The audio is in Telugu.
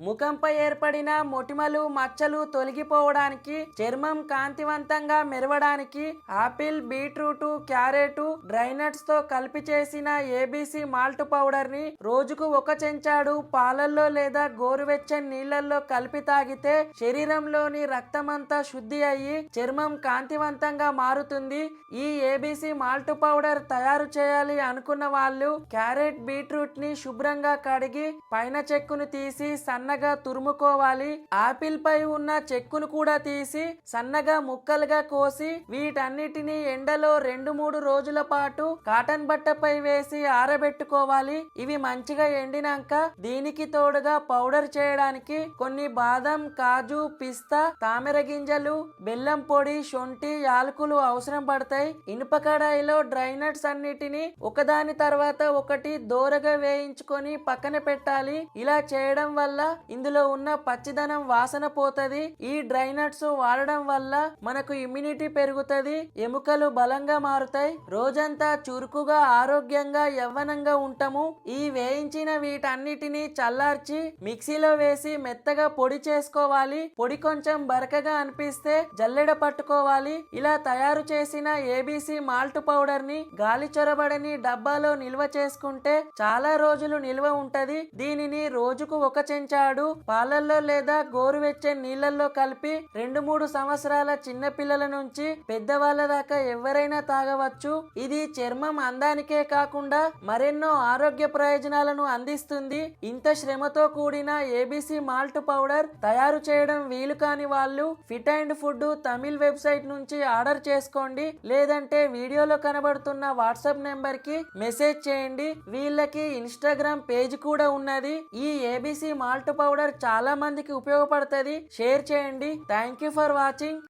ముఖంపై ఏర్పడిన మొటిమలు మచ్చలు తొలగిపోవడానికి, చర్మం కాంతివంతంగా మెరవడానికి apple, beetroot, carrot, dry nuts తో కలిపి చేసిన ఏబీసీ మాల్ట్ పౌడర్ ని రోజుకు 1 చెంచాడు పాలల్లో లేదా గోరువెచ్చని నీళ్లలో కలిపి తాగితే శరీరంలోని రక్తమంతా శుద్ధి అయ్యి చర్మం కాంతివంతంగా మారుతుంది. ఈ ఏబీసీ మాల్ట్ పౌడర్ తయారు చేయాలి అనుకున్న వాళ్ళు క్యారెట్, బీట్రూట్ ని శుభ్రంగా కడిగి పైన చెక్కును తీసి సన్నగా తురుముకోవాలి. ఆపిల్ పై ఉన్న చెక్కును కూడా తీసి సన్నగా ముక్కలుగా కోసి వీటన్నిటిని ఎండలో 2-3 రోజుల పాటు కాటన్ బట్టపై వేసి ఆరబెట్టుకోవాలి. ఇవి మంచిగా ఎండినాక దీనికి తోడుగా పౌడర్ చేయడానికి కొన్ని బాదం, కాజు, పిస్తా, తామర గింజలు, బెల్లం పొడి, శొంఠి, యాలకులు అవసరం పడతాయి. ఇనుప కడాయిలో డ్రై నట్స్ అన్నిటిని ఒకదాని తర్వాత ఒకటి దోరగా వేయించుకొని పక్కన పెట్టాలి. ఇలా చేయడం వల్ల ఇందులో ఉన్న పచ్చిదనం వాసన పోతది. ఈ డ్రై నట్స్ వాడడం వల్ల మనకు ఇమ్యూనిటీ పెరుగుతది, ఎముకలు బలంగా మారుతాయి, రోజంతా చురుకుగా ఆరోగ్యంగా యవ్వనంగా ఉంటాము. ఈ వేయించిన వీటన్నిటిని చల్లార్చి మిక్సీలో వేసి మెత్తగా పొడి చేసుకోవాలి. పొడి కొంచెం బరకగా అనిపిస్తే జల్లెడ పట్టుకోవాలి. ఇలా తయారు చేసిన ఏబీసీ మాల్ట్ పౌడర్ ని గాలి చొరబడని డబ్బాలో నిల్వ చేసుకుంటే చాలా రోజులు నిల్వ ఉంటది. దీనిని రోజుకు 1 చెంచాడు పాలల్లో లేదా గోరువెచ్చని నీళ్లలో కలిపి 2-3 సంవత్సరాల చిన్న పిల్లల నుంచి పెద్దవాళ్ళ దాకా ఎవరైనా తాగవచ్చు. ఇది చర్మం అందానికే కాకుండా మరెన్నో ఆరోగ్య ప్రయోజనాలను అందిస్తుంది. ఇంత శ్రమతో కూడిన ఏబీసీ మాల్ట్ పౌడర్ తయారు చేయడం వీలు కాని వాళ్ళు fit and food Tamil website నుంచి ఆర్డర్ చేసుకోండి, లేదంటే వీడియోలో కనబడుతున్న వాట్సాప్ నెంబర్ కి మెసేజ్ చేయండి. వీళ్ళకి ఇన్స్టాగ్రామ్ పేజ్ కూడా ఉన్నది. ఈ ఏబీసీ మాల్ట్ పౌడర్ చాలా మందికి ఉపయోగపడుతుంది. షేర్ చేయండి. Thank you for watching.